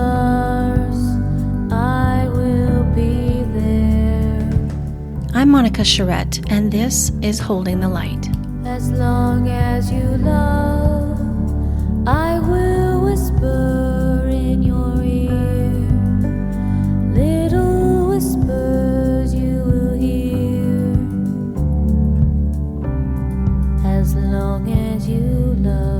stars, I will be there. I'm Monica Charette, and this is Holding the Light. As long as you love, I will whisper in your ear. Little whispers you will hear. As long as you love.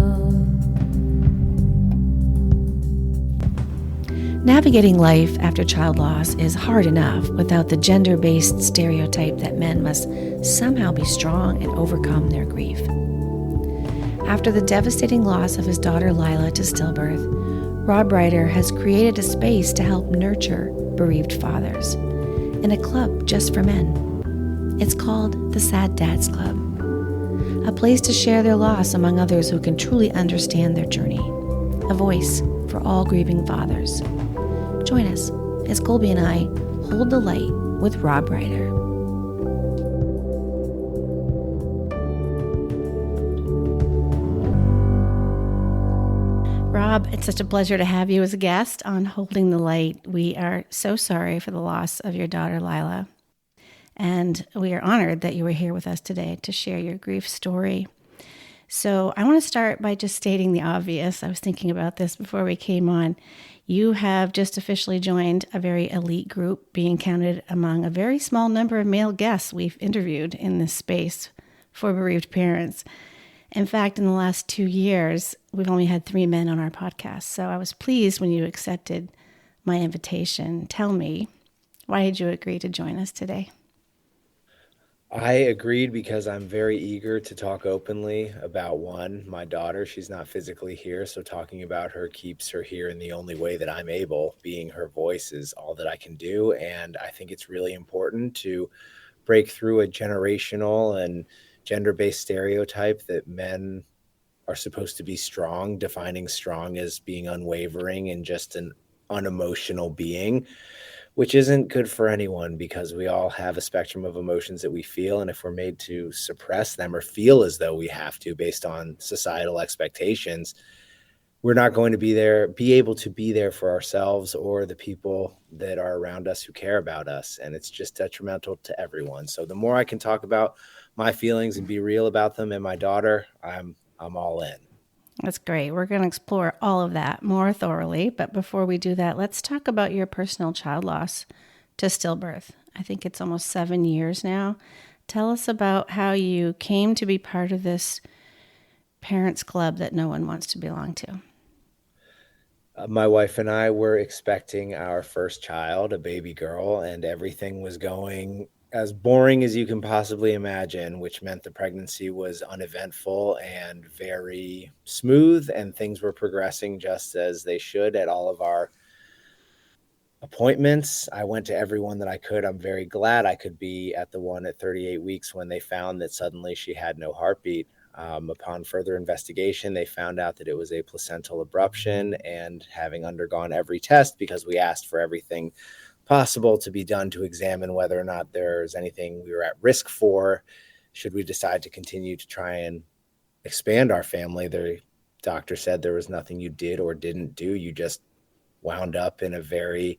Navigating life after child loss is hard enough without the gender-based stereotype that men must somehow be strong and overcome their grief. After the devastating loss of his daughter Lila to stillbirth, Rob Reider has created a space to help nurture bereaved fathers in a club just for men. It's called the Sad Dads Club, a place to share their loss among others who can truly understand their journey, a voice for all grieving fathers. Join us as Colby and I hold the light with Rob Reider. Rob, it's such a pleasure to have you as a guest on Holding the Light. We are so sorry for the loss of your daughter, Lila, and we are honored that you were here with us today to share your grief story. So I want to start by just stating the obvious. I was thinking about this before we came on. You have just officially joined a very elite group, being counted among a very small number of male guests we've interviewed in this space for bereaved parents. In fact, in the last 2 years, we've only had 3 men on our podcast. So I was pleased when you accepted my invitation. Tell me, why did you agree to join us today? I agreed because I'm very eager to talk openly about my daughter. She's not physically here, so talking about her keeps her here in the only way that I'm able. Being her voice is all that I can do, and I think it's really important to break through a generational and gender-based stereotype that men are supposed to be strong, defining strong as being unwavering and just an unemotional being, which isn't good for anyone because we all have a spectrum of emotions that we feel. And if we're made to suppress them or feel as though we have to based on societal expectations, we're not going to be able to be there for ourselves or the people that are around us who care about us. And it's just detrimental to everyone. So the more I can talk about my feelings and be real about them and my daughter, I'm all in. That's great. We're going to explore all of that more thoroughly. But before we do that, let's talk about your personal child loss to stillbirth. I think it's almost 7 years now. Tell us about how you came to be part of this parents' club that no one wants to belong to. My wife and I were expecting our first child, a baby girl, and everything was going as boring as you can possibly imagine, which meant the pregnancy was uneventful and very smooth, and things were progressing just as they should at all of our appointments. I went to everyone that I could. I'm very glad I could be at the one at 38 weeks when they found that suddenly she had no heartbeat. Upon further investigation, they found out that it was a placental abruption, and having undergone every test, because we asked for everything possible to be done to examine whether or not there's anything we were at risk for, should we decide to continue to try and expand our family. The doctor said there was nothing you did or didn't do. You just wound up in a very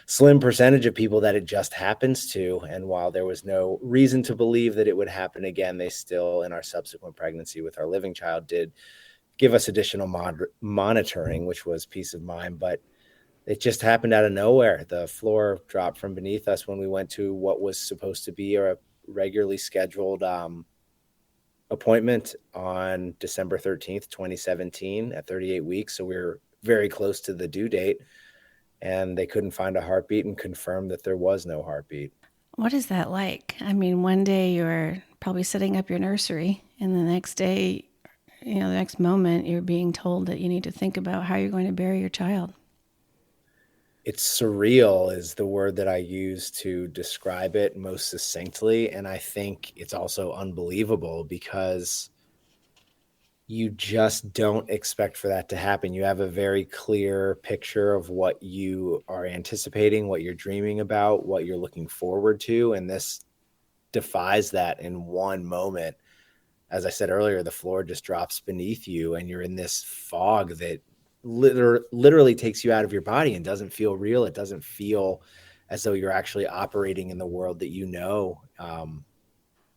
slim percentage of people that it just happens to. And while there was no reason to believe that it would happen again, they still, in our subsequent pregnancy with our living child, did give us additional monitoring, which was peace of mind. But it just happened out of nowhere. The floor dropped from beneath us when we went to what was supposed to be a regularly scheduled appointment on December 13th, 2017 at 38 weeks. So we were very close to the due date, and they couldn't find a heartbeat and confirmed that there was no heartbeat. What is that like? I mean, one day you're probably setting up your nursery, and the next day, the next moment, you're being told that you need to think about how you're going to bury your child. It's surreal is the word that I use to describe it most succinctly. And I think it's also unbelievable because you just don't expect for that to happen. You have a very clear picture of what you are anticipating, what you're dreaming about, what you're looking forward to. And this defies that in one moment. As I said earlier, the floor just drops beneath you and you're in this fog that literally takes you out of your body and doesn't feel real. It doesn't feel as though you're actually operating in the world that you know.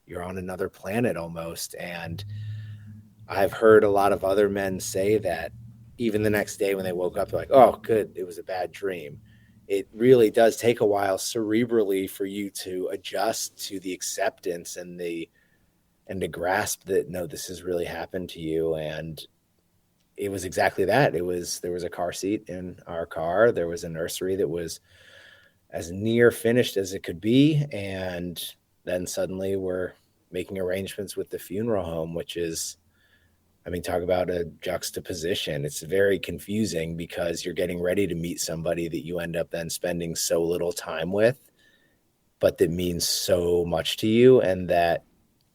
You're on another planet almost. And I've heard a lot of other men say that even the next day when they woke up, they're like, oh, good, it was a bad dream. It really does take a while cerebrally for you to adjust to the acceptance and to grasp that, no, this has really happened to you. And it was exactly that. There was a car seat in our car. There was a nursery that was as near finished as it could be. And then suddenly we're making arrangements with the funeral home, which is, I mean, talk about a juxtaposition. It's very confusing because you're getting ready to meet somebody that you end up then spending so little time with, but that means so much to you and that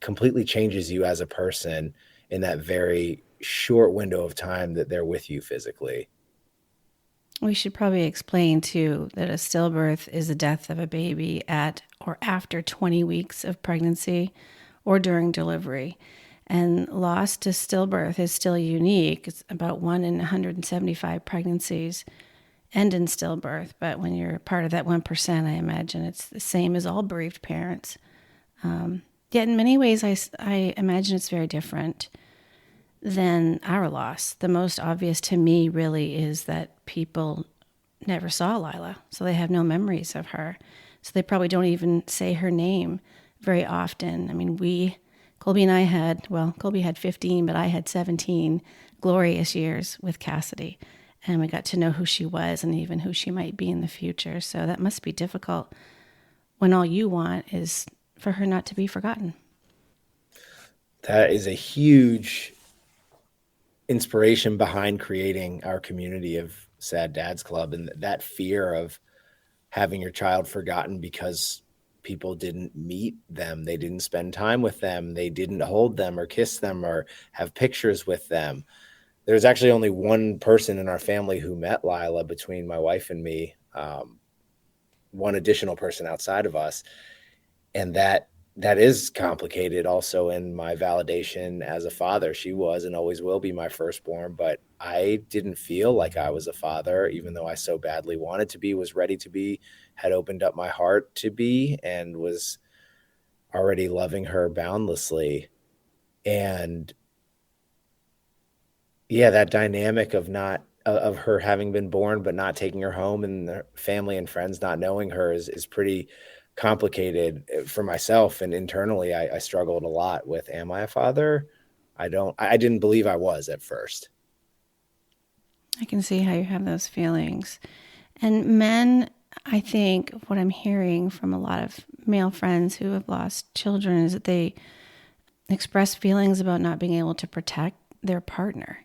completely changes you as a person in that very short window of time that they're with you physically. We should probably explain too that a stillbirth is the death of a baby at or after 20 weeks of pregnancy or during delivery. And loss to stillbirth is still unique. It's about 1 in 175 pregnancies end in stillbirth. But when you're part of that 1%, I imagine it's the same as all bereaved parents. Yet in many ways, I imagine it's very different than our loss. The most obvious to me really is that people never saw Lila, so they have no memories of her. So they probably don't even say her name very often. I mean, Colby and I Colby had 15, but I had 17 glorious years with Cassidy. And we got to know who she was and even who she might be in the future. So that must be difficult when all you want is for her not to be forgotten. That is a huge inspiration behind creating our community of Sad Dads Club, and that fear of having your child forgotten because people didn't meet them, they didn't spend time with them, they didn't hold them or kiss them or have pictures with them. There's actually only one person in our family who met Lila between my wife and me, one additional person outside of us. And that is complicated also in my validation as a father. She was and always will be my firstborn, but I didn't feel like I was a father, even though I so badly wanted to be, was ready to be, had opened up my heart to be, and was already loving her boundlessly. And yeah, that dynamic of her having been born, but not taking her home, and the family and friends not knowing her is pretty complicated for myself. And internally, I struggled a lot with, am I a father? I didn't believe I was at first. I can see how you have those feelings. And men, I think what I'm hearing from a lot of male friends who have lost children is that they express feelings about not being able to protect their partner.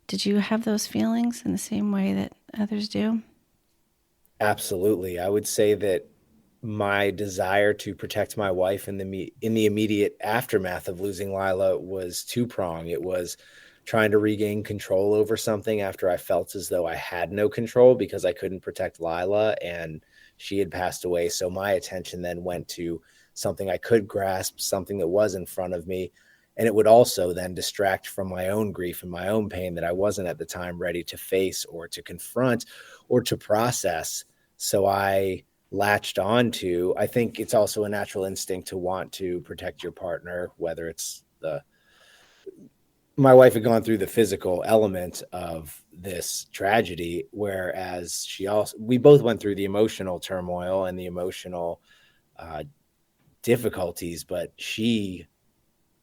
Did you have those feelings in the same way that others do? Absolutely. I would say that my desire to protect my wife in the immediate aftermath of losing Lila was two-pronged. It was trying to regain control over something after I felt as though I had no control because I couldn't protect Lila and she had passed away. So my attention then went to something I could grasp, something that was in front of me. And it would also then distract from my own grief and my own pain that I wasn't at the time ready to face or to confront or to process. So I latched on to, I think it's also a natural instinct to want to protect your partner, whether it's my wife had gone through the physical element of this tragedy, whereas we both went through the emotional turmoil and the emotional difficulties, but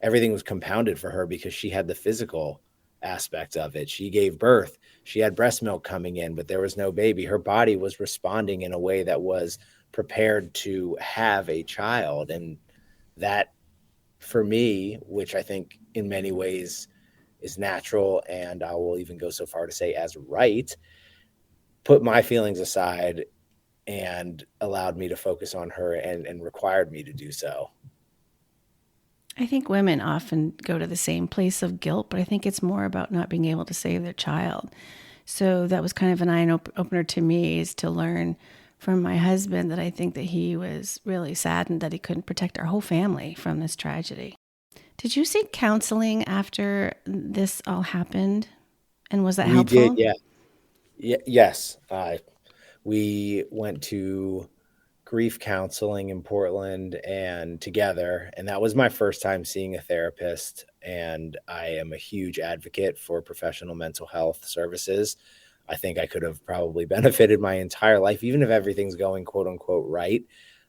everything was compounded for her because she had the physical aspect of it. She gave birth. She had breast milk coming in, but there was no baby. Her body was responding in a way that was prepared to have a child. And that, for me, which I think in many ways is natural, and I will even go so far to say as right, put my feelings aside and allowed me to focus on her and required me to do so. I think women often go to the same place of guilt, but I think it's more about not being able to save their child. So that was kind of an eye-opener to me, is to learn from my husband that I think that he was really saddened that he couldn't protect our whole family from this tragedy. Did you seek counseling after this all happened? And was that helpful? We did, yeah. Yes. We went to grief counseling in Portland and together, and that was my first time seeing a therapist. And I am a huge advocate for professional mental health services. I think I could have probably benefited my entire life, even if everything's going quote unquote right.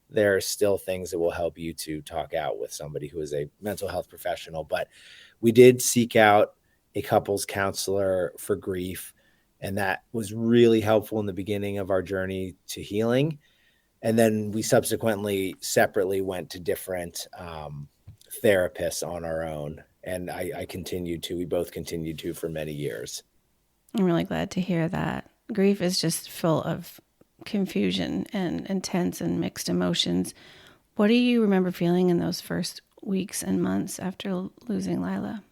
There are still things that will help you to talk out with somebody who is a mental health professional. But we did seek out a couples counselor for grief, and that was really helpful in the beginning of our journey to healing. And then we subsequently separately went to different therapists on our own. And I continued to, we both continued to for many years. I'm really glad to hear that. Grief is just full of confusion and intense and mixed emotions. What do you remember feeling in those first weeks and months after losing Lila?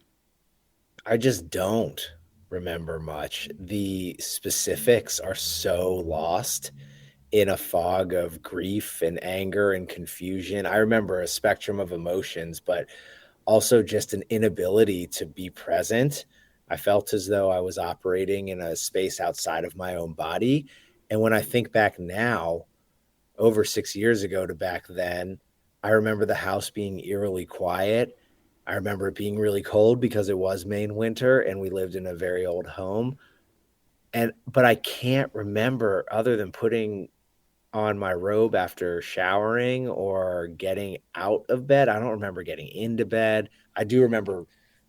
I just don't remember much. The specifics are so lost in a fog of grief and anger and confusion. I remember a spectrum of emotions, but also just an inability to be present. I felt as though I was operating in a space outside of my own body. And when I think back now, over 6 years ago to back then, I remember the house being eerily quiet. I remember it being really cold because it was Maine winter and we lived in a very old home. But I can't remember other than putting on my robe after showering or getting out of bed. I don't remember getting into bed. I do remember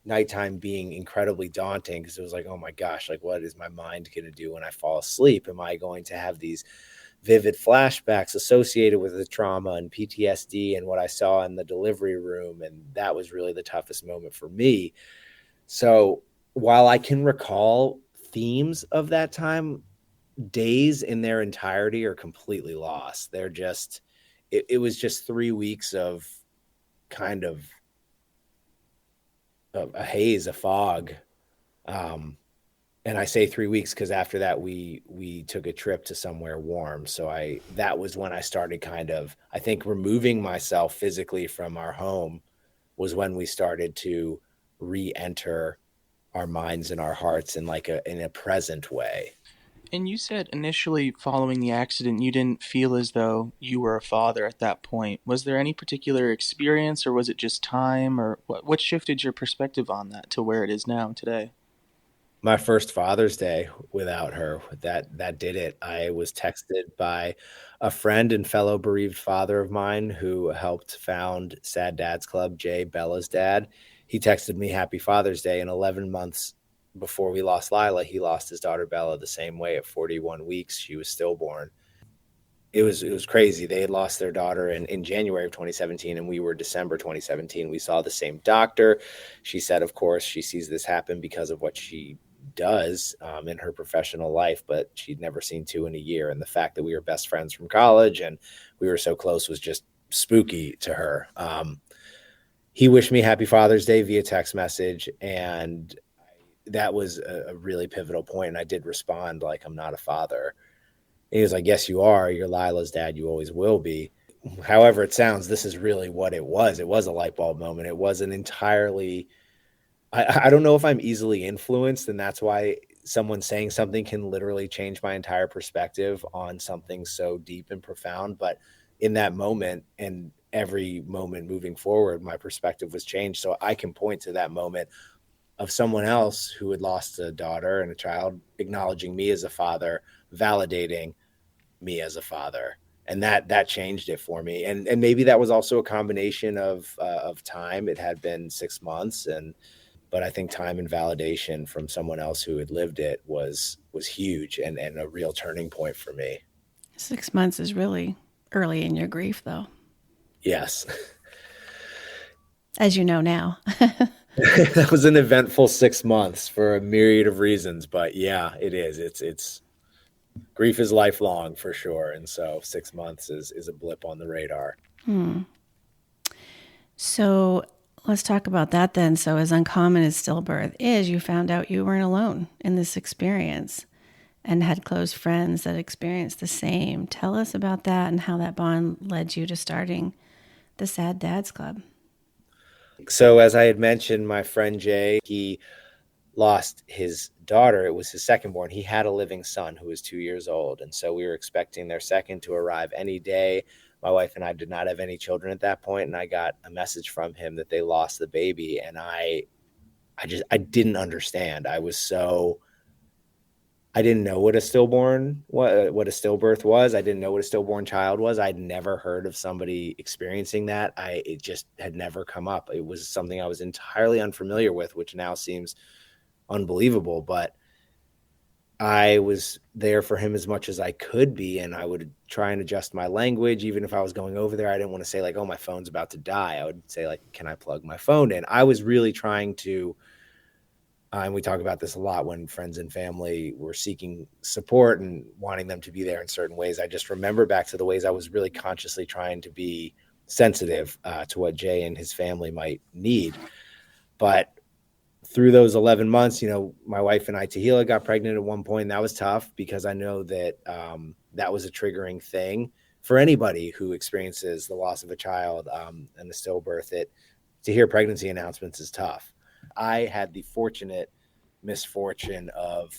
nighttime being incredibly daunting because it was like, oh my gosh, like what is my mind going to do when I fall asleep? Am I going to have these vivid flashbacks associated with the trauma and PTSD and what I saw in the delivery room? And that was really the toughest moment for me. So while I can recall themes of that time, days in their entirety are completely lost. They're just, it was just 3 weeks of kind of a haze, a fog. And I say 3 weeks because after that we took a trip to somewhere warm. So that was when I started kind of, I think, removing myself physically from our home was when we started to re-enter our minds and our hearts in in a present way. And you said initially following the accident, you didn't feel as though you were a father at that point. Was there any particular experience, or was it just time, or what shifted your perspective on that to where it is now today? My first Father's Day without her, that did it. I was texted by a friend and fellow bereaved father of mine who helped found Sad Dads Club, Jay, Bella's dad. He texted me Happy Father's Day, and 11 months before we lost Lila, he lost his daughter Bella the same way at 41 weeks. She was stillborn. It was crazy. They had lost their daughter in January of 2017, and we were December 2017. We saw the same doctor. She said, of course, she sees this happen because of what she does in her professional life, but she'd never seen two in a year. And the fact that we were best friends from college and we were so close was just spooky to her. He wished me Happy Father's Day via text message, and that was a really pivotal point. And I did respond like, I'm not a father. He was like, yes, you are. You're Lila's dad. You always will be. However it sounds, this is really what it was. It was a light bulb moment. It was an entirely, I don't know if I'm easily influenced, and that's why someone saying something can literally change my entire perspective on something so deep and profound. But in that moment and every moment moving forward, my perspective was changed. So I can point to that moment of someone else who had lost a daughter and a child, acknowledging me as a father, validating me as a father, and that changed it for me. And maybe that was also a combination of time. It had been 6 months, but I think time and validation from someone else who had lived it was huge and a real turning point for me. 6 months is really early in your grief, though, Yes. as you know now. That was an eventful 6 months for a myriad of reasons, but yeah, it is. It's grief is lifelong for sure. And so 6 months is a blip on the radar. So let's talk about that then. So, as uncommon as stillbirth is, you found out you weren't alone in this experience and had close friends that experienced the same. Tell us about that and how that bond led you to starting the Sad Dads Club. So as I had mentioned, my friend Jay, he lost his daughter, it was his second born. He had a living son who was 2 years old. And so we were expecting their second to arrive any day. My wife and I did not have any children at that point, and I got a message from him that they lost the baby. And I didn't understand. I didn't know what a stillbirth was. I didn't know what a stillborn child was. I'd never heard of somebody experiencing that. It just had never come up. It was something I was entirely unfamiliar with, which now seems unbelievable, but I was there for him as much as I could be, and I would try and adjust my language. Even if I was going over there, I didn't want to say like, oh, my phone's about to die. I would say like, can I plug my phone in? I was really trying to, and we talk about this a lot when friends and family were seeking support and wanting them to be there in certain ways. I just remember back to the ways I was really consciously trying to be sensitive to what Jay and his family might need. But through those 11 months, my wife and I, Tahila, got pregnant at one point. And that was tough because I know that that was a triggering thing for anybody who experiences the loss of a child and a stillbirth. To hear pregnancy announcements is tough. I had the fortunate misfortune of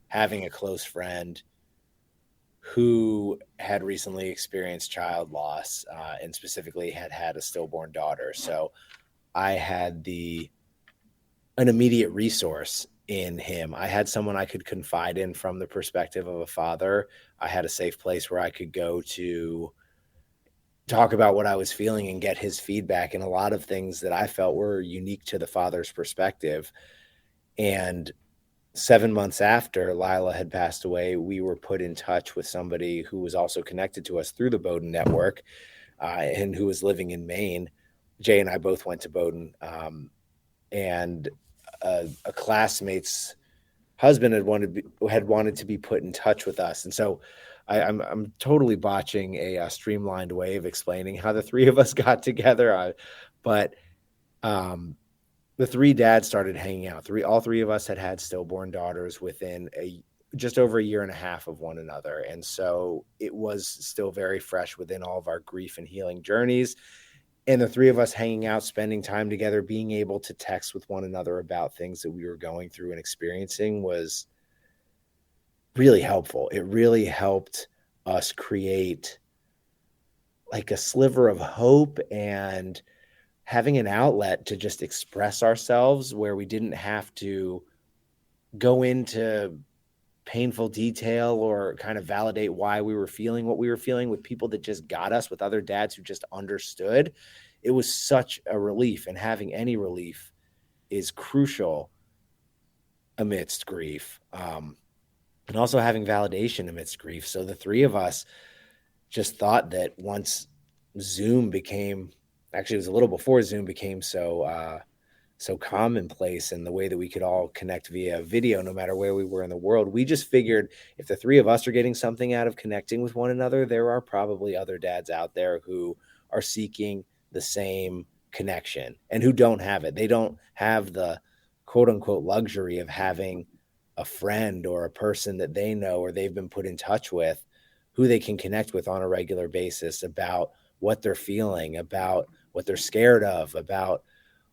having a close friend who had recently experienced child loss and specifically had a stillborn daughter. So I had an immediate resource in him. I had someone I could confide in from the perspective of a father. I had a safe place where I could go to talk about what I was feeling and get his feedback, and a lot of things that I felt were unique to the father's perspective. And 7 months after Lila had passed away, we were put in touch with somebody who was also connected to us through the Bowdoin network and who was living in Maine. Jay and I both went to Bowdoin, and a classmate's husband had wanted to be put in touch with us. And so I'm totally botching a streamlined way of explaining how the three of us got together. But the three dads started hanging out. All three of us had stillborn daughters within just over a year and a half of one another. And so it was still very fresh within all of our grief and healing journeys. And the three of us hanging out, spending time together, being able to text with one another about things that we were going through and experiencing was really helpful. It really helped us create like a sliver of hope and having an outlet to just express ourselves where we didn't have to go into painful detail or kind of validate why we were feeling what we were feeling with people that just got us, with other dads who just understood. It was such a relief, and having any relief is crucial amidst grief. And also having validation amidst grief. So the three of us just thought that once Zoom became, actually it was a little before Zoom became so commonplace, and the way that we could all connect via video no matter where we were in the world, we just figured if the three of us are getting something out of connecting with one another, there are probably other dads out there who are seeking the same connection and who don't have it. They don't have the quote unquote luxury of having a friend or a person that they know or they've been put in touch with who they can connect with on a regular basis about what they're feeling, about what they're scared of, about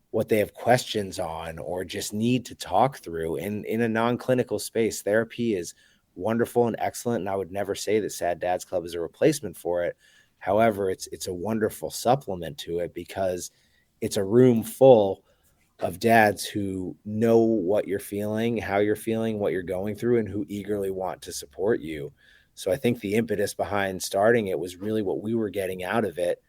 what they have questions on, or just need to talk through in a non-clinical space. Therapy is wonderful and excellent, and I would never say that Sad Dads Club is a replacement for it. However, it's a wonderful supplement to it because it's a room full of dads who know what you're feeling, how you're feeling, what you're going through, and who eagerly want to support you. So I think the impetus behind starting it was really what we were getting out of it.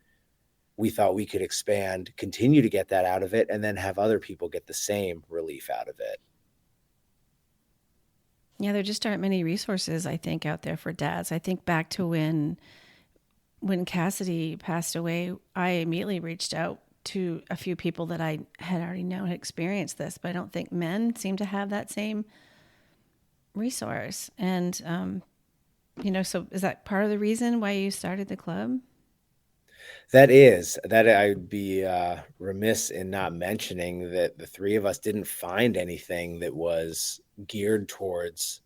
We thought we could expand, continue to get that out of it, and then have other people get the same relief out of it. Yeah, there just aren't many resources, I think, out there for dads. I think back to when Cassidy passed away, I immediately reached out to a few people that I had already known had experienced this, but I don't think men seem to have that same resource. And, so is that part of the reason why you started the club? That I'd be remiss in not mentioning that the three of us didn't find anything that was geared towards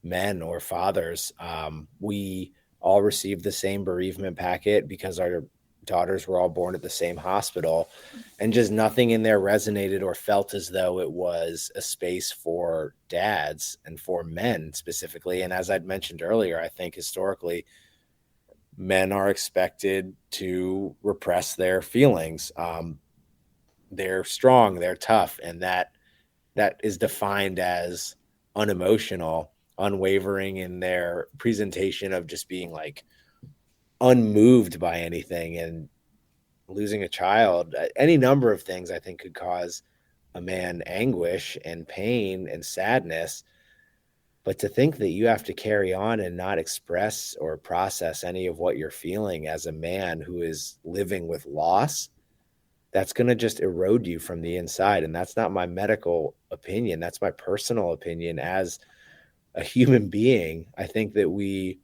men or fathers. We all received the same bereavement packet because our daughters were all born at the same hospital, and just nothing in there resonated or felt as though it was a space for dads and for men specifically. And as I'd mentioned earlier, I think historically men are expected to repress their feelings. They're strong, they're tough, and that is defined as unemotional, unwavering in their presentation of just being like unmoved by anything. And losing a child, any number of things I think could cause a man anguish and pain and sadness. But to think that you have to carry on and not express or process any of what you're feeling as a man who is living with loss, that's going to just erode you from the inside. And that's not my medical opinion. That's my personal opinion as a human being. I think that we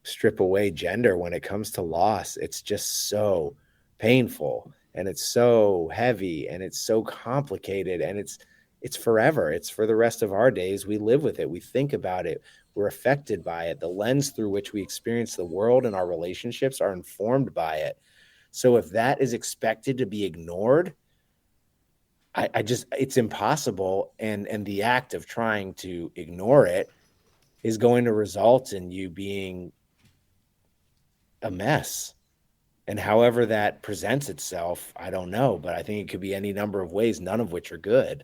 strip away gender when it comes to loss. It's just so painful, and it's so heavy, and it's so complicated, and it's forever. It's for the rest of our days. We live with it. We think about it. We're affected by it. The lens through which we experience the world and our relationships are informed by it. So if that is expected to be ignored, I just, it's impossible. And the act of trying to ignore it is going to result in you being a mess. And however that presents itself, I don't know, but I think it could be any number of ways, none of which are good.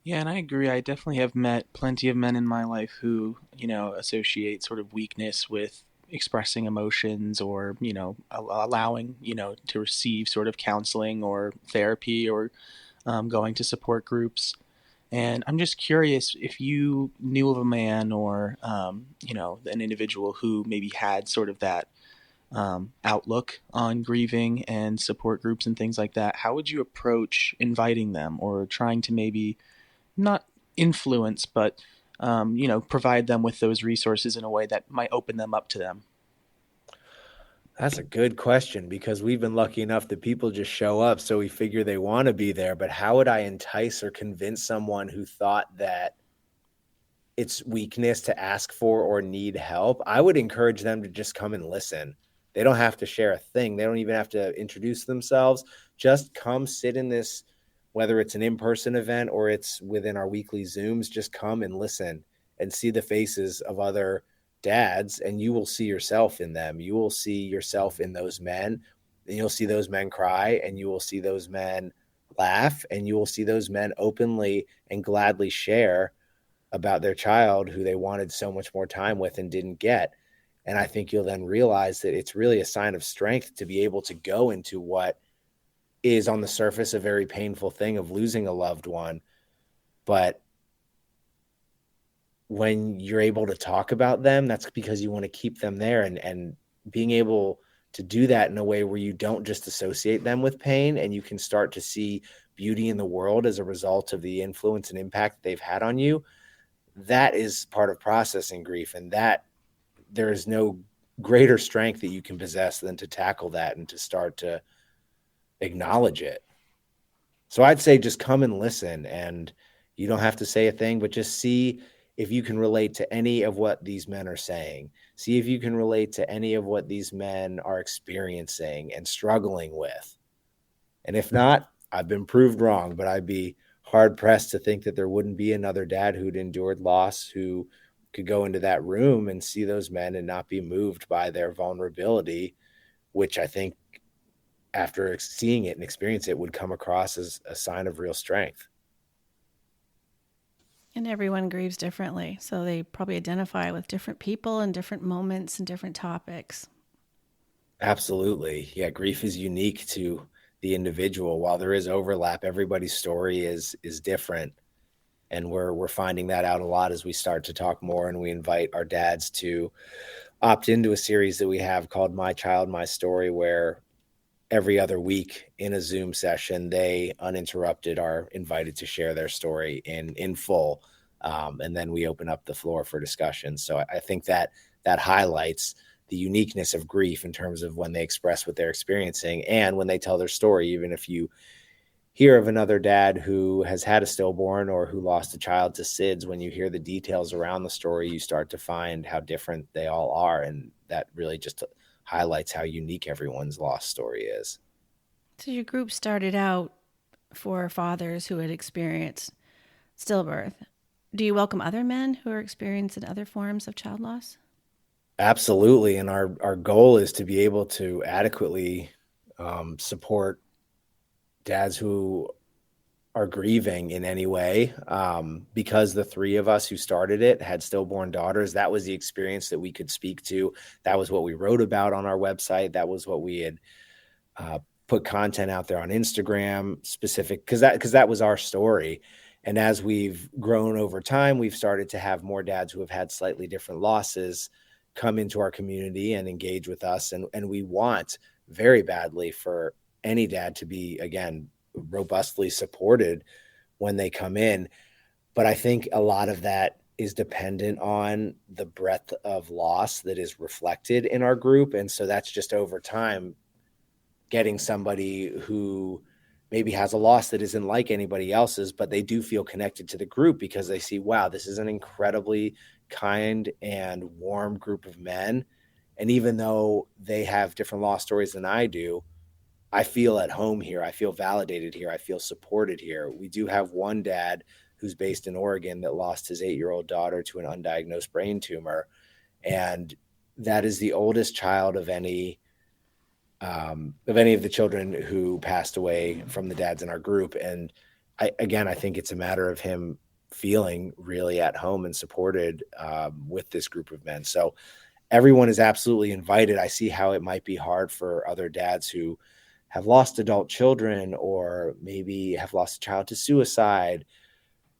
Yeah, and I agree. I definitely have met plenty of men in my life who, associate sort of weakness with expressing emotions or, allowing, to receive sort of counseling or therapy or going to support groups. And I'm just curious if you knew of a man or, an individual who maybe had sort of that outlook on grieving and support groups and things like that. How would you approach inviting them or trying to maybe not influence, but, provide them with those resources in a way that might open them up to them? That's a good question, because we've been lucky enough that people just show up, so we figure they want to be there. But how would I entice or convince someone who thought that it's weakness to ask for or need help? I would encourage them to just come and listen. They don't have to share a thing. They don't even have to introduce themselves. Just come sit in this, whether it's an in-person event or it's within our weekly Zooms, just come and listen and see the faces of other dads, and you will see yourself in them. You will see yourself in those men, and you'll see those men cry, and you will see those men laugh, and you will see those men openly and gladly share about their child who they wanted so much more time with and didn't get. And I think you'll then realize that it's really a sign of strength to be able to go into what is on the surface a very painful thing of losing a loved one. But when you're able to talk about them, that's because you want to keep them there, and being able to do that in a way where you don't just associate them with pain, and you can start to see beauty in the world as a result of the influence and impact they've had on you. That is part of processing grief, and that there is no greater strength that you can possess than to tackle that and to start to acknowledge it. So I'd say just come and listen, and you don't have to say a thing, but just see if you can relate to any of what these men are saying. See if you can relate to any of what these men are experiencing and struggling with. And if not, I've been proved wrong, but I'd be hard pressed to think that there wouldn't be another dad who'd endured loss who could go into that room and see those men and not be moved by their vulnerability, which I think after seeing it and experience it would come across as a sign of real strength. And everyone grieves differently, so they probably identify with different people and different moments and different topics. Absolutely. Yeah, grief is unique to the individual. While there is overlap, everybody's story is different. And we're finding that out a lot as we start to talk more, and we invite our dads to opt into a series that we have called My Child, My Story, where every other week in a Zoom session, they uninterrupted are invited to share their story in full. And then we open up the floor for discussion. So I think that highlights the uniqueness of grief in terms of when they express what they're experiencing and when they tell their story. Even if you hear of another dad who has had a stillborn or who lost a child to SIDS, when you hear the details around the story, you start to find how different they all are. And that really just highlights how unique everyone's loss story is. So your group started out for fathers who had experienced stillbirth. Do you welcome other men who are experiencing other forms of child loss? Absolutely. And our goal is to be able to adequately support dads who are grieving in any way. Because the three of us who started it had stillborn daughters, that was the experience that we could speak to. That was what we wrote about on our website. That was what we had put content out there on Instagram specific, because that was our story. And as we've grown over time, we've started to have more dads who have had slightly different losses come into our community and engage with us. And we want very badly for any dad to be, again, robustly supported when they come in. But I think a lot of that is dependent on the breadth of loss that is reflected in our group. And so that's just over time getting somebody who maybe has a loss that isn't like anybody else's, but they do feel connected to the group because they see, wow, this is an incredibly kind and warm group of men. And even though they have different loss stories than I do, I feel at home here. I feel validated here. I feel supported here. We do have one dad who's based in Oregon that lost his 8-year-old daughter to an undiagnosed brain tumor. And that is the oldest child of any of the children who passed away from the dads in our group. And I think it's a matter of him feeling really at home and supported with this group of men. So everyone is absolutely invited. I see how it might be hard for other dads who have lost adult children or maybe have lost a child to suicide,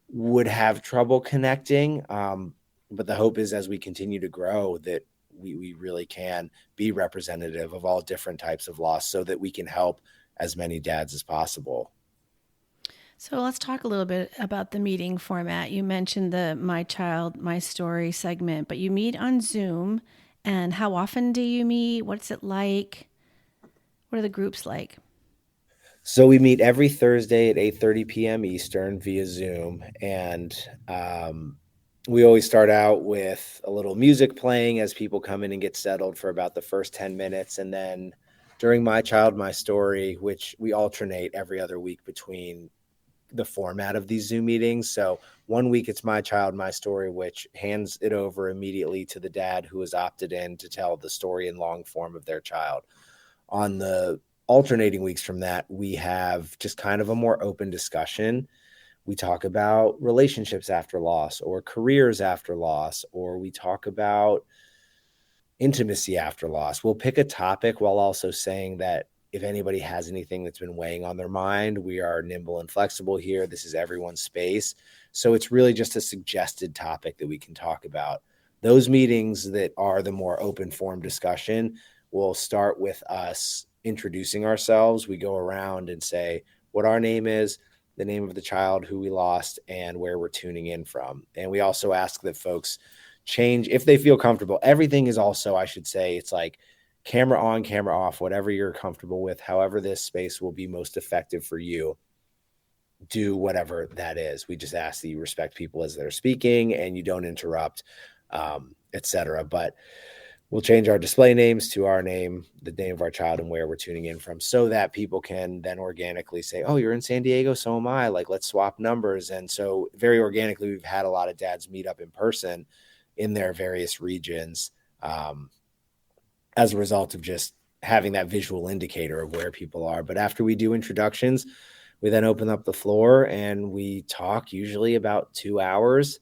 would have trouble connecting. But the hope is as we continue to grow that we really can be representative of all different types of loss so that we can help as many dads as possible. So let's talk a little bit about the meeting format. You mentioned the My Child, My Story segment, but you meet on Zoom. And how often do you meet? What's it like? What are the groups like? So we meet every Thursday at 8:30 p.m. Eastern via Zoom. And we always start out with a little music playing as people come in and get settled for about the first 10 minutes. And then during My Child, My Story, which we alternate every other week between the format of these Zoom meetings. So one week it's My Child, My Story, which hands it over immediately to the dad who has opted in to tell the story in long form of their child. On the alternating weeks from that, we have just kind of a more open discussion. We talk about relationships after loss or careers after loss, or we talk about intimacy after loss. We'll pick a topic while also saying that if anybody has anything that's been weighing on their mind, we are nimble and flexible here. This is everyone's space. So it's really just a suggested topic that we can talk about. Those meetings that are the more open form discussion will start with us introducing ourselves. We go around and say what our name is, the name of the child who we lost, and where we're tuning in from. And we also ask that folks change if they feel comfortable. Everything is also, I should say, it's like camera on, camera off, whatever you're comfortable with, however this space will be most effective for you. Do whatever that is. We just ask that you respect people as they're speaking and you don't interrupt, etc. But we'll change our display names to our name, the name of our child, and where we're tuning in from so that people can then organically say, oh, you're in San Diego, so am I. Like, let's swap numbers. And so very organically, we've had a lot of dads meet up in person in their various regions as a result of just having that visual indicator of where people are. But after we do introductions, we then open up the floor and we talk usually about 2 hours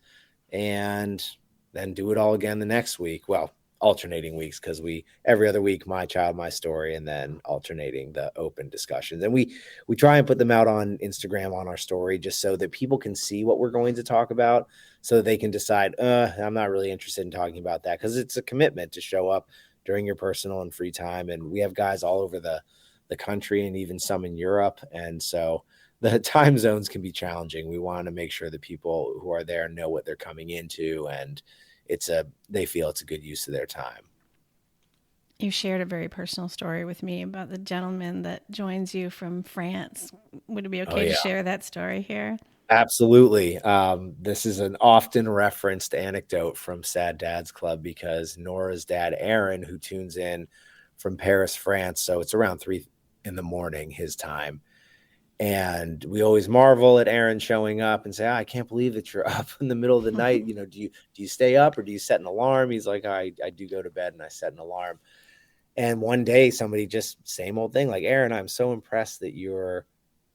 and then do it all again the next week. Well, alternating weeks, because we every other week, My Child, My Story, and then alternating the open discussions. And we try and put them out on Instagram on our story just so that people can see what we're going to talk about so that they can decide, I'm not really interested in talking about that, because it's a commitment to show up during your personal and free time. And we have guys all over the country and even some in Europe. And so the time zones can be challenging. We want to make sure that people who are there know what they're coming into, and they feel it's a good use of their time. You shared a very personal story with me about the gentleman that joins you from France. Would it be okay to share that story here? Absolutely. This is an often referenced anecdote from Sad Dads Club because Nora's dad, Aaron, who tunes in from Paris, France. So it's around 3 a.m. his time. And we always marvel at Aaron showing up and say, I can't believe that you're up in the middle of the night. You know, do you stay up or do you set an alarm? He's like, I do go to bed and I set an alarm. And one day somebody just same old thing, like, Aaron, I'm so impressed that you're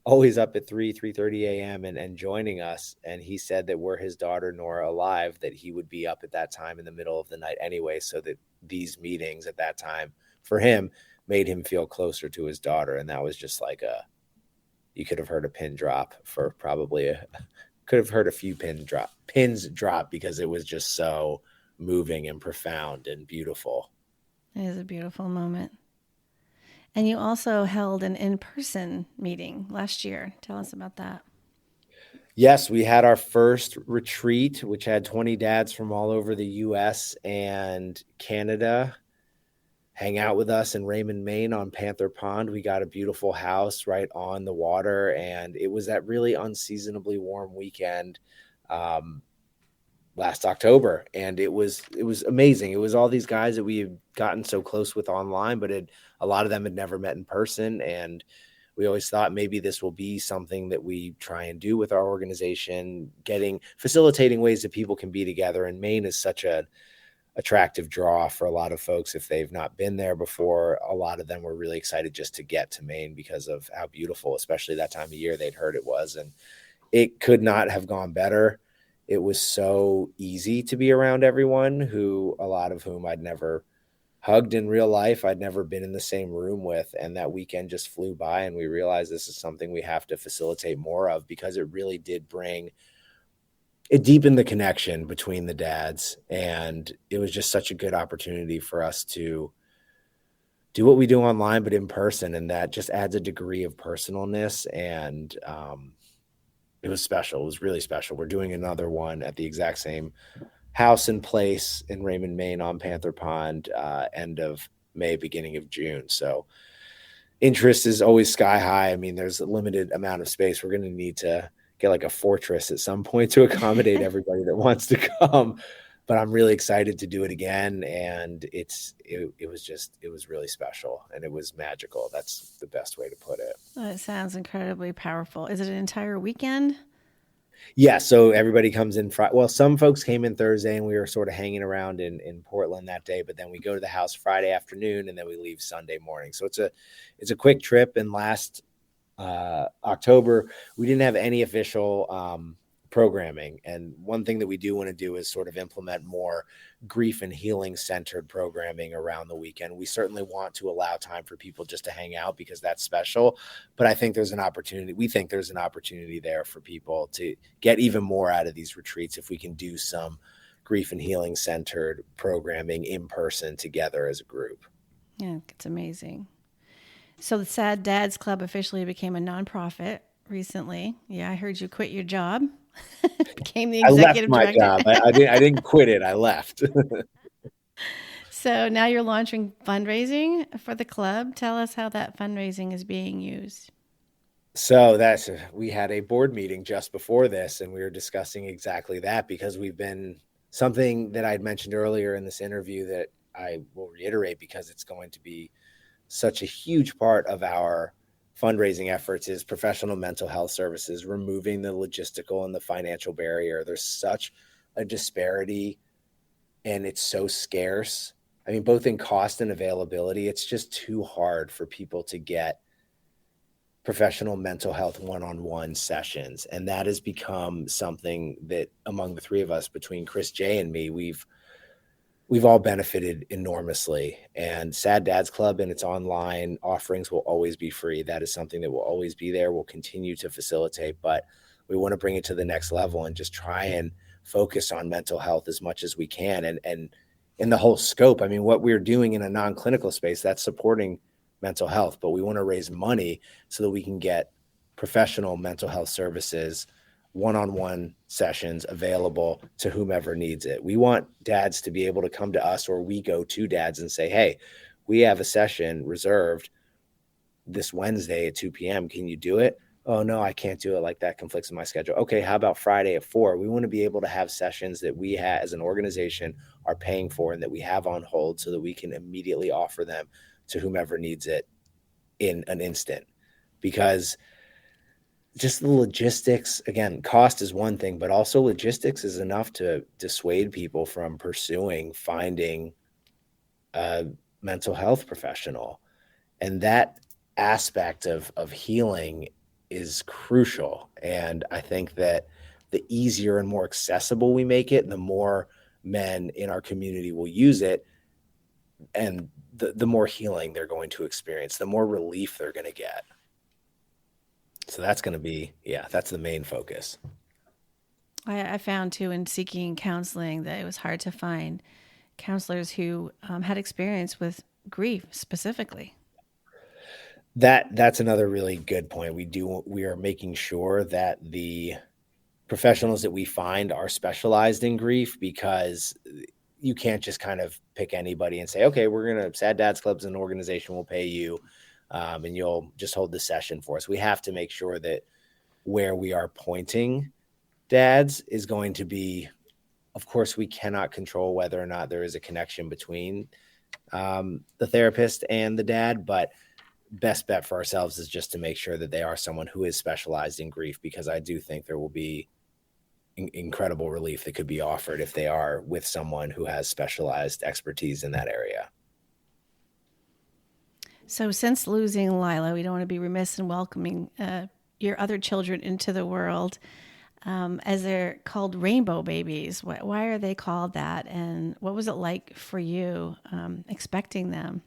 always up at 3:30 a.m. and joining us. And he said that were his daughter Nora alive, that he would be up at that time in the middle of the night anyway, so that these meetings at that time for him made him feel closer to his daughter. And that was just like you could have heard a pin drop for could have heard a few pins drop because it was just so moving and profound and beautiful. It is a beautiful moment. And you also held an in-person meeting last year. Tell us about that. Yes, we had our first retreat, which had 20 dads from all over the U.S. and Canada hang out with us in Raymond, Maine on Panther Pond. We got a beautiful house right on the water, and it was that really unseasonably warm weekend last October, and it was amazing. It was all these guys that we had gotten so close with online, but a lot of them had never met in person, and we always thought maybe this will be something that we try and do with our organization, facilitating ways that people can be together. And Maine is such an attractive draw for a lot of folks. If they've not been there before, a lot of them were really excited just to get to Maine because of how beautiful, especially that time of year, they'd heard it was. And it could not have gone better. It was so easy to be around everyone, a lot of whom I'd never hugged in real life. I'd never been in the same room with. And that weekend just flew by, and we realized this is something we have to facilitate more of, because it really did it deepened the connection between the dads. And it was just such a good opportunity for us to do what we do online, but in person. And that just adds a degree of personalness. And it was special. It was really special. We're doing another one at the exact same house and place in Raymond, Maine on Panther Pond, end of May, beginning of June. So interest is always sky high. I mean, there's a limited amount of space. We're going to need to get like a fortress at some point to accommodate everybody that wants to come. But I'm really excited to do it again. And it was really special, and it was magical. That's the best way to put it. Oh, it sounds incredibly powerful. Is it an entire weekend? Yeah. So everybody comes in Friday. Well, some folks came in Thursday, and we were sort of hanging around in Portland that day, but then we go to the house Friday afternoon, and then we leave Sunday morning. So it's a quick trip. And last October, we didn't have any official programming. And one thing that we do want to do is sort of implement more grief and healing centered programming around the weekend. We certainly want to allow time for people just to hang out, because that's special. But I think there's an opportunity. We think there's an opportunity there for people to get even more out of these retreats if we can do some grief and healing centered programming in person together as a group. Yeah, it's amazing. So the Sad Dads Club officially became a nonprofit recently. Yeah, I heard you quit your job. Became the executive director. I left my job. I didn't quit it. I left. So now you're launching fundraising for the club. Tell us how that fundraising is being used. So we had a board meeting just before this, and we were discussing exactly that, because we've been something that I'd mentioned earlier in this interview that I will reiterate, because it's going to be such a huge part of our fundraising efforts, is professional mental health services, removing the logistical and the financial barrier. There's such a disparity, and it's so scarce. I mean, both in cost and availability, it's just too hard for people to get professional mental health one-on-one sessions. And that has become something that among the three of us, between Chris J and me, we've all benefited enormously. And Sad Dads Club and its online offerings will always be free. That is something that will always be there. We'll continue to facilitate, but we want to bring it to the next level and just try and focus on mental health as much as we can. And in the whole scope, I mean, what we're doing in a non-clinical space, that's supporting mental health, but we want to raise money so that we can get professional mental health services, one-on-one sessions available to whomever needs it. We want dads to be able to come to us, or we go to dads and say, hey, we have a session reserved this Wednesday at 2 p.m. Can you do it? Oh, no, I can't do it. Like, that conflicts with my schedule. Okay, how about Friday at 4? We want to be able to have sessions that we as an organization are paying for and that we have on hold so that we can immediately offer them to whomever needs it in an instant. Because just the logistics, again, cost is one thing, but also logistics is enough to dissuade people from finding a mental health professional. And that aspect of healing is crucial. And I think that the easier and more accessible we make it, the more men in our community will use it, and the more healing they're going to experience, the more relief they're going to get. So that's going to be, that's the main focus. I found too in seeking counseling that it was hard to find counselors who had experience with grief specifically. That's another really good point. We are making sure that the professionals that we find are specialized in grief, because you can't just kind of pick anybody and say, okay, Sad Dads Club's an organization, will pay you, and you'll just hold the session for us. We have to make sure that where we are pointing dads is going to be, of course, we cannot control whether or not there is a connection between the therapist and the dad, but best bet for ourselves is just to make sure that they are someone who is specialized in grief, because I do think there will be incredible relief that could be offered if they are with someone who has specialized expertise in that area. So since losing Lila, we don't want to be remiss in welcoming your other children into the world, as they're called rainbow babies. Why are they called that? And what was it like for you expecting them?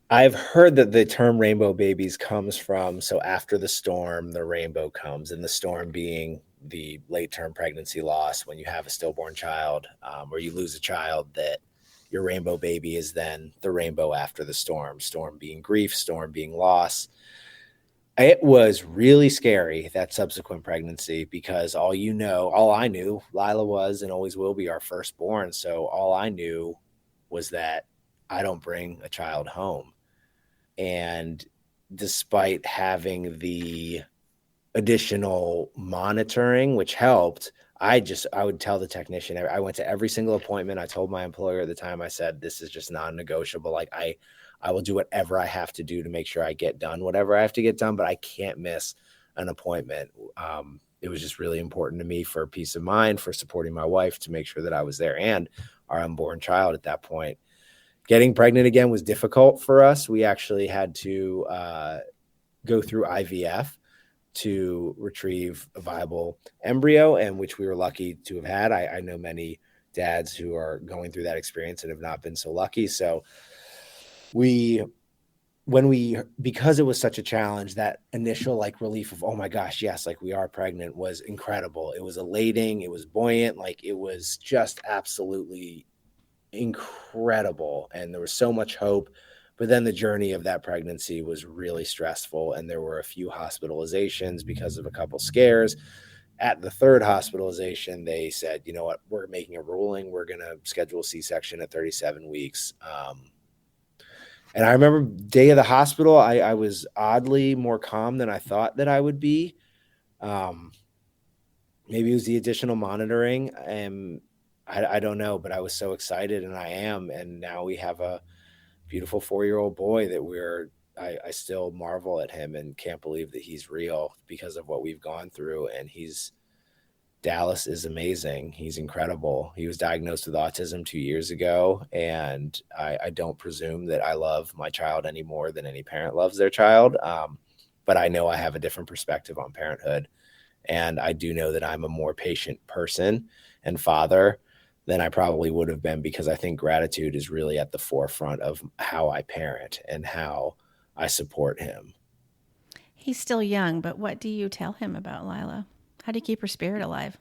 I've heard that the term rainbow babies comes from, so after the storm, the rainbow comes, and the storm being the late-term pregnancy loss. When you have a stillborn child, or you lose a child, that your rainbow baby is then the rainbow after the storm being grief, storm being loss. It was really scary, that subsequent pregnancy, because all I knew, Lila was and always will be our firstborn. So all I knew was that I don't bring a child home. And despite having the additional monitoring, which helped, I would tell the technician, I went to every single appointment. I told my employer at the time, I said, this is just non-negotiable. Like I will do whatever I have to do to make sure I get done whatever I have to get done, but I can't miss an appointment. It was just really important to me for peace of mind, for supporting my wife, to make sure that I was there, and our unborn child at that point. Getting pregnant again was difficult for us. We actually had to go through IVF to retrieve a viable embryo, and which we were lucky to have had. I know many dads who are going through that experience and have not been so lucky. So because it was such a challenge, that initial relief of, oh my gosh, yes, we are pregnant, was incredible. It was elating. It was buoyant. It was just absolutely incredible. And there was so much hope. But then the journey of that pregnancy was really stressful. And there were a few hospitalizations because of a couple scares. At the third hospitalization, they said, you know what, we're making a ruling. We're going to schedule a C-section at 37 weeks. And I remember day of the hospital, I was oddly more calm than I thought that I would be. Maybe it was the additional monitoring. I don't know, but I was so excited, and I am. And now we have a beautiful 4-year-old boy that I still marvel at him and can't believe that he's real because of what we've gone through. And Dallas is amazing. He's incredible. He was diagnosed with autism 2 years ago, and I don't presume that I love my child any more than any parent loves their child. But I know I have a different perspective on parenthood, and I do know that I'm a more patient person and father than I probably would have been, because I think gratitude is really at the forefront of how I parent and how I support him. He's still young, but what do you tell him about Lila? How do you keep her spirit alive?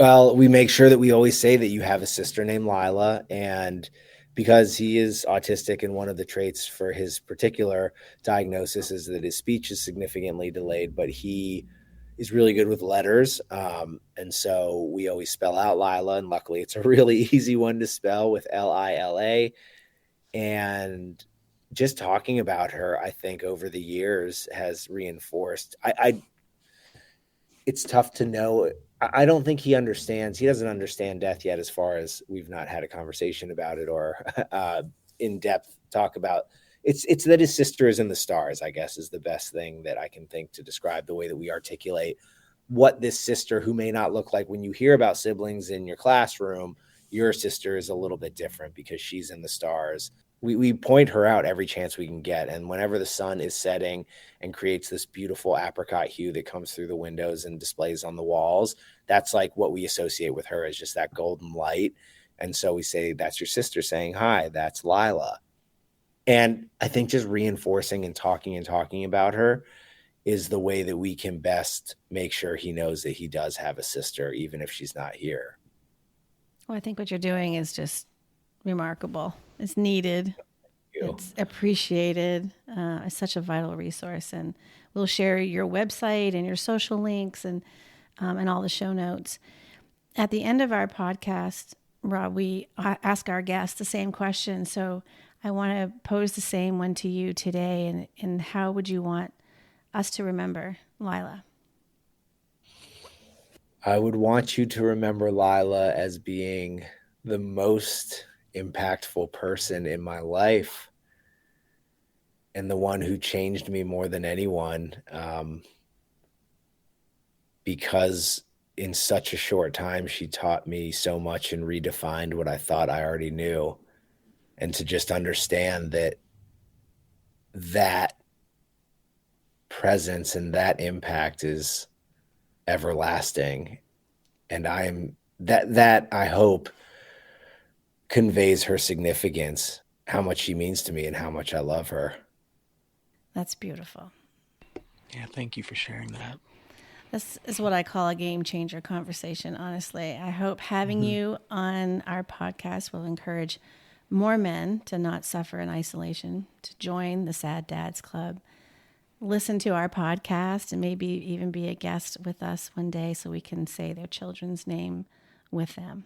Well, we make sure that we always say that you have a sister named Lila, and because he is autistic, and one of the traits for his particular diagnosis is that his speech is significantly delayed, but he is really good with letters. And so we always spell out Lila, and luckily it's a really easy one to spell with Lila. And just talking about her, I think over the years has reinforced, it's tough to know. I don't think he understands. He doesn't understand death yet, as far as we've not had a conversation about it or in-depth talk about. It's that his sister is in the stars, I guess, is the best thing that I can think to describe the way that we articulate what this sister, who may not look like, when you hear about siblings in your classroom, your sister is a little bit different because she's in the stars. We point her out every chance we can get. And whenever the sun is setting and creates this beautiful apricot hue that comes through the windows and displays on the walls, that's like what we associate with her, as just that golden light. And so we say, that's your sister saying hi, that's Lila. And I think just reinforcing and talking about her is the way that we can best make sure he knows that he does have a sister, even if she's not here. Well, I think what you're doing is just remarkable. It's needed. It's appreciated. It's such a vital resource. And we'll share your website and your social links and all the show notes. At the end of our podcast, Rob, we ask our guests the same question. So I want to pose the same one to you today. And how would you want us to remember Lila? I would want you to remember Lila as being the most impactful person in my life and the one who changed me more than anyone, because in such a short time, she taught me so much and redefined what I thought I already knew. And to just understand that presence and that impact is everlasting. And that I hope conveys her significance, how much she means to me and how much I love her. That's beautiful. Yeah, thank you for sharing that. This is what I call a game changer conversation, honestly. I hope having you on our podcast will encourage more men to not suffer in isolation, to join the Sad Dads Club, listen to our podcast, and maybe even be a guest with us one day so we can say their children's name with them.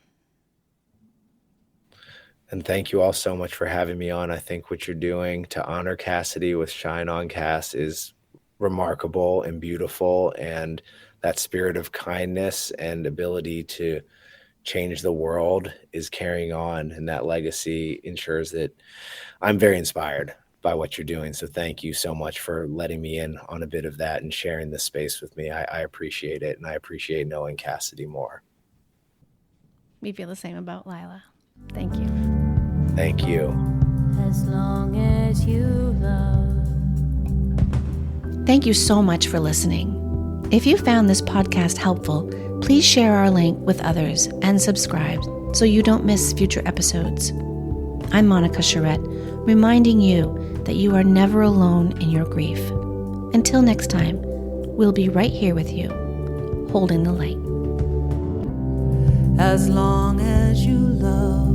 And thank you all so much for having me on. I think what you're doing to honor Cassidy with Shine On Cass is remarkable and beautiful. And that spirit of kindness and ability to change the world is carrying on. And that legacy ensures that I'm very inspired by what you're doing. So thank you so much for letting me in on a bit of that and sharing this space with me. I appreciate it. And I appreciate knowing Cassidy more. We feel the same about Lila. Thank you. Thank you. As long as you love. Thank you so much for listening. If you found this podcast helpful, please share our link with others and subscribe so you don't miss future episodes. I'm Monica Charette, reminding you that you are never alone in your grief. Until next time, we'll be right here with you, holding the light. As long as you love.